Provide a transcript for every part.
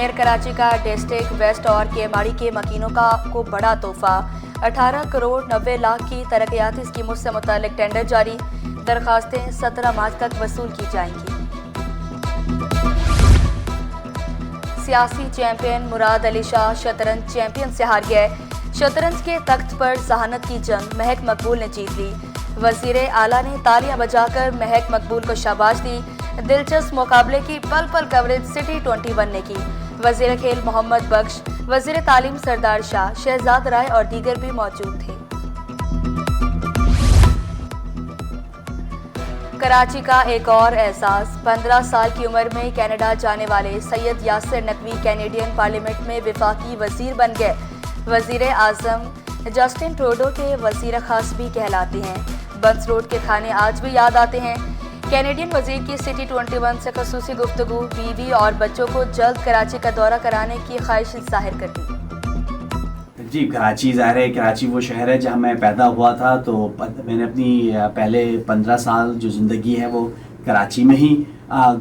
Mayor Karachi का district waste और केमाड़ी के मकीनों को बड़ा तोहफा। 18 करोड़ 90 लाख की तरक्याती स्कीमों से मुतालिक टेंडर जारी। दरखास्तें 17 मार्च तक वसूल की जाएंगी। सियासी चैंपियन मुराद अली शाह शतरंज चैंपियन से हार गए। शतरंज के तख्त पर जहानत की जंग महक मकबूल ने जीत ली। वजीर आला ने तालियां बजाकर महक मकबूल को शाबाश दी। दिलचस्प मुकाबले की पल पल कवरेज सिटी 21 ने की। वजीर खेल मोहम्मद बख्श, वजीर तालीम सरदार शाह, शहजाद राय और दीगर भी मौजूद थे। कराची का एक और एहसास। 15 साल की उम्र में कनाडा जाने वाले सैयद यासिर नकवी कैनेडियन पार्लियामेंट में वफाकी वजीर बन गए। वजीर आजम जस्टिन ट्रूडो के वजीर खास भी कहलाते हैं। बंस रोड के खाने आज भी याद आते हैं। कैनेडियन वजीर की सिटी 21 से खसूसी गुफ्तगू। बीवी और बच्चों को जल्द कराची का दौरा कराने की ख्वाहिश जाहिर कर दी। जी, कराची ज़ाहिर है, कराची वो शहर है जहाँ मैं पैदा हुआ था। तो मैंने अपनी पहले 15 साल जो ज़िंदगी है वो कराची में ही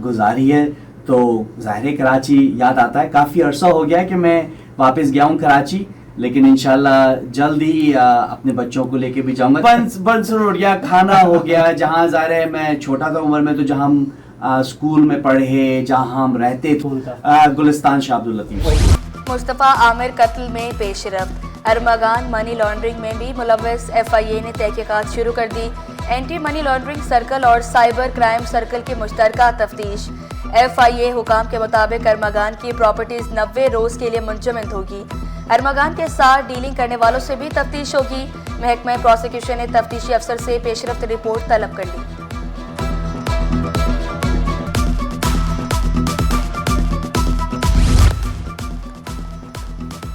गुजारी है। तो ज़ाहिर है कराची याद आता है। काफ़ी अरसा हो गया है कि मैं वापस गया हूँ कराची, लेकिन इंशाल्लाह जल्द ही अपने बच्चों को लेके भी जाऊंगा। बंस रोड या खाना हो गया, जहाँ ज़ाहिर है मैं छोटा था उम्र में, तो जहाँ हम स्कूल में पढ़े, जहाँ हम रहते थे, गुलिस्तान शाह अब्दुल लतीफ। मुस्तफ़ा आमिर कत्ल में पेशरफ्त। अरमगान मनी लॉन्ड्रिंग में भी मुलव्वस FIA ने तहकीकात शुरू कर दी। एंटी मनी लॉन्ड्रिंग सर्कल और साइबर क्राइम सर्कल की मुश्तरका तफ्तीश। FIA हुकाम के मुताबिक अरमगान की प्रॉपर्टीज 90 रोज के लिए मुंजमद होगी। अरमगान के साथ डीलिंग करने वालों से भी तफ्तीश होगी। महकमा प्रोसिक्यूशन ने तफ्तीशी अफसर से पेशरफ्त रिपोर्ट तलब कर ली।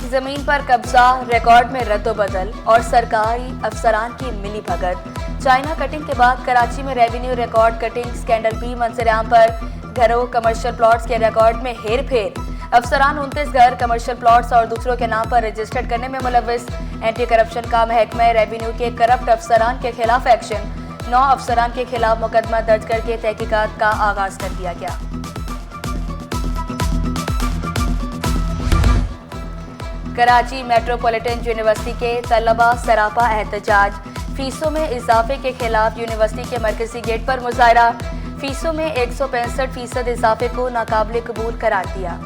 जमीन पर कब्जा, रिकॉर्ड में रद्दोबदल और सरकारी अफसरान की मिली भगत। चाइना कटिंग के बाद कराची में रेवेन्यू रिकॉर्ड कटिंग स्कैंडल भी मंजरेआम पर। घरों, कमर्शियल प्लॉट्स के रिकॉर्ड में हेर फेर। अफसरान 29 घर कमर्शियल प्लॉट्स और दूसरों के नाम पर रजिस्टर्ड करने में मुलव्वस। एंटी करप्शन का महकमा रेवेन्यू के करप्ट अफसरान के खिलाफ एक्शन। 9 अफसरान के खिलाफ मुकदमा दर्ज करके तहकीकात का आगाज कर दिया गया। कराची मेट्रोपॉलिटन यूनिवर्सिटी के तलबा सरापा एहतजाज। फीसों में इजाफे के खिलाफ यूनिवर्सिटी के मरकजी गेट पर मुजाहरा। फीसों में 165% इजाफे को नाकाबिल कबूल करार दिया।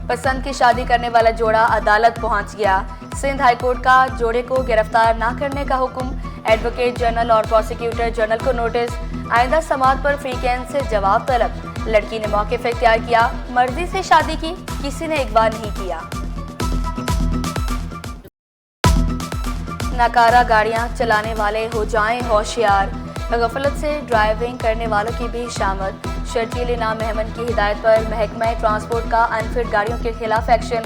पसंद की शादी करने वाला जोड़ा अदालत पहुंच गया। सिंध हाईकोर्ट का जोड़े को गिरफ्तार न करने का हुक्म। एडवोकेट जनरल और प्रोसिक्यूटर जनरल को नोटिस। आइंदा समाअत पर फ्रीकेंस से जवाब तलब। लड़की ने मौक़िफ़ इख्तियार किया। मर्जी से शादी की, किसी ने अगवा नहीं किया। नाकारा गाड़ियां चलाने वाले हो जाएं होशियार। गफलत से ड्राइविंग करने वालों की भी शामत। शर्जील नामहमन की हिदायत पर महकमा ट्रांसपोर्ट का अनफिट गाड़ियों के खिलाफ एक्शन।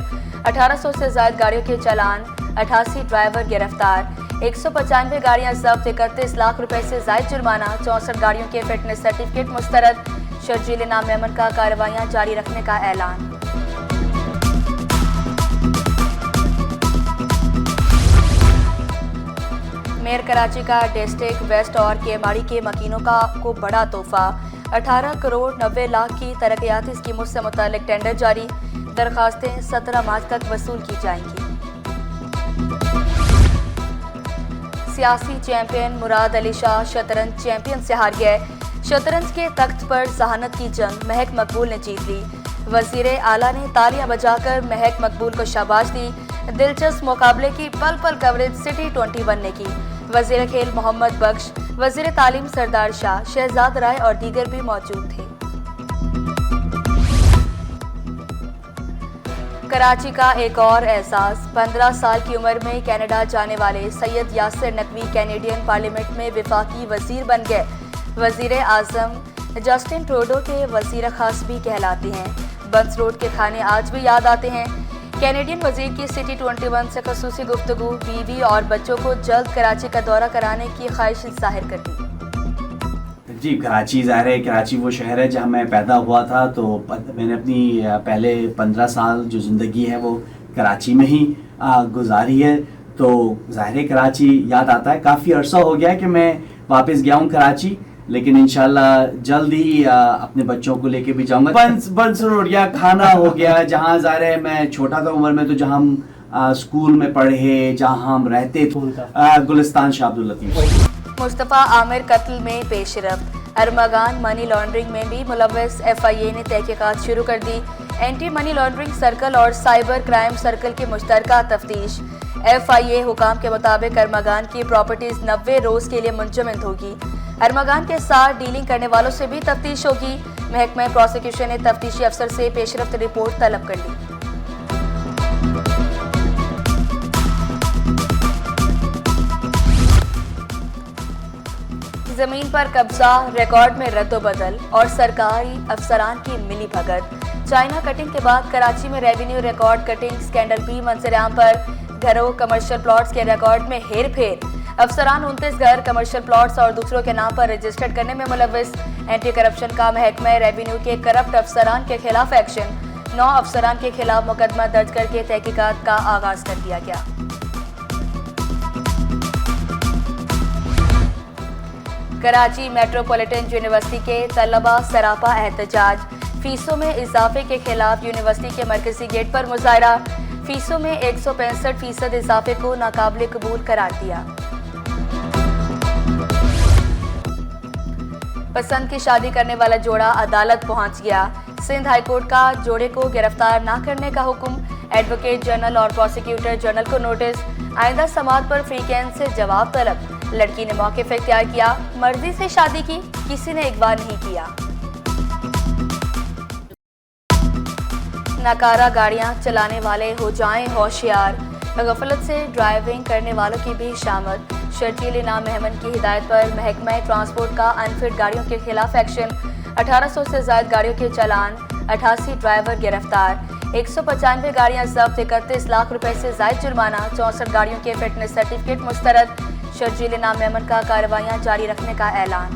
1800 से ज्यादा गाड़ियों के चालान। 88 ड्राइवर गिरफ्तार। 195 गाड़ियां जब्त। 31 लाख रुपए से ज्यादा जुर्माना। 64 गाड़ियों के फिटनेस सर्टिफिकेट मुस्तरद। शर्जील नामहमन का कार्रवाइयां जारी रखने का ऐलान। मेयर कराची का डिस्ट्रिक्ट वेस्ट और केमाड़ी के मकीनों को बड़ा तोहफा। 18 करोड़ 90 लाख की तरक्याती स्कीमों से मुतालिक टेंडर जारी। दरखास्तें 17 मार्च तक वसूल की जाएंगी। सियासी चैंपियन मुराद अली शाह शतरंज चैंपियन से हार गए। शतरंज के तख्त पर जहानत की जंग महक मकबूल ने जीत ली। वजीर आला ने तालियां बजाकर महक मकबूल को शाबाश दी। दिलचस्प मुकाबले की पल पल कवरेज सिटी 21 ने की। वजीर खेल मोहम्मद बख्श, वजीर तालीम सरदार शाह, शहजाद राय और दीगर भी मौजूद थे। कराची का एक और एहसास। 15 साल की उम्र में कनाडा जाने वाले सैयद यासिर नकवी कैनेडियन पार्लियामेंट में वफाकी वजीर बन गए। वजीर आजम जस्टिन ट्रूडो के वजीर खास भी कहलाते हैं। बंस रोड के खाने आज भी याद आते हैं। कैनेडियन वजीर की सिटी 21 से खसूसी गुफ्तगू। बीवी और बच्चों को जल्द कराची का दौरा कराने की ख्वाहिश जाहिर कर दी। जी, कराची ज़ाहिर है, कराची वो शहर है जहाँ मैं पैदा हुआ था। तो मैंने अपनी पहले 15 साल जो ज़िंदगी है वो कराची में ही गुजारी है। तो ज़ाहिर है कराची याद आता है। काफ़ी अरसा हो गया है कि मैं वापस गया हूँ कराची, लेकिन इंशाल्लाह जल्द ही अपने बच्चों को लेके भी जाऊंगा। बंस रोटियाँ खाना हो गया, जहाँ ज़ाहिर है मैं छोटा था उम्र में, तो जहाँ हम स्कूल में पढ़े, जहाँ हम रहते थे, गुलिस्तान शाह अब्दुल लतीफ। मुस्तफ़ा आमिर कत्ल में पेशरफ्त, अरमगान मनी लॉन्ड्रिंग में भी मुलव्वस FIA ने तहकीकात शुरू कर दी। एंटी मनी लॉन्ड्रिंग सर्कल और साइबर क्राइम सर्कल की मुश्तरका तफ्तीश। FIA हुकाम के मुताबिक अरमगान की प्रॉपर्टीज 90 रोज के लिए मुंजमद होगी। अरमगान के साथ डीलिंग करने वालों से भी तफ्तीश होगी। महकमा प्रोसिक्यूशन ने तफ्तीशी अफसर से पेशरफ्त रिपोर्ट तलब कर ली। जमीन पर कब्जा, रिकॉर्ड में रद्दोबदल और सरकारी अफसरान की मिली भगत। चाइना कटिंग के बाद कराची में रेवेन्यू रिकॉर्ड कटिंग स्कैंडल भी मंजर-ए-आम पर। घरों, कमर्शियल प्लॉट्स के रिकॉर्ड में हेर फेर। अफसरान 29 घर, कमर्शियल प्लॉट्स और दूसरों के नाम पर रजिस्टर्ड करने में मुलव्वस। एंटी करप्शन का महकमा रेवेन्यू के करप्ट अफसरान के खिलाफ एक्शन। 9 अफसरान के खिलाफ मुकदमा दर्ज करके तहकीकात का आगाज कर दिया गया। कराची मेट्रोपॉलिटन यूनिवर्सिटी के तलबा सरापा एहतजाज। फीसों में इजाफे के खिलाफ यूनिवर्सिटी के मरकजी गेट पर मुजाहरा। फीसों में 165% इजाफे को नाकाबिल कबूल करार दिया। पसंद की शादी करने वाला जोड़ा अदालत पहुंच गया। सिंध हाईकोर्ट का जोड़े को गिरफ्तार न करने का हुक्म। एडवोकेट जनरल और प्रोसिक्यूटर जनरल को नोटिस। आइंदा समाअत पर फ्रीकेंस से जवाब तलब। लड़की ने मौके पर इख्तियार किया, मर्जी से शादी की, किसी ने अगवा नहीं किया। नाकारा गाड़ियां चलाने वाले हो जाएं होशियार। गफलत से ड्राइविंग करने वालों की भी शामत। शर्जील इनाम मेहमन की हिदायत पर महकमा ट्रांसपोर्ट का अनफिट गाड़ियों के खिलाफ एक्शन। 1800 से ज्यादा गाड़ियों के चालान, 88 ड्राइवर गिरफ्तार। 195 गाड़ियां जब्त, 31 लाख रुपए से ज्यादा जुर्माना। 64 गाड़ियों के फिटनेस सर्टिफिकेट मुस्तरद। शर्जील इनाम मेहमन का कार्रवाइयां जारी रखने का ऐलान।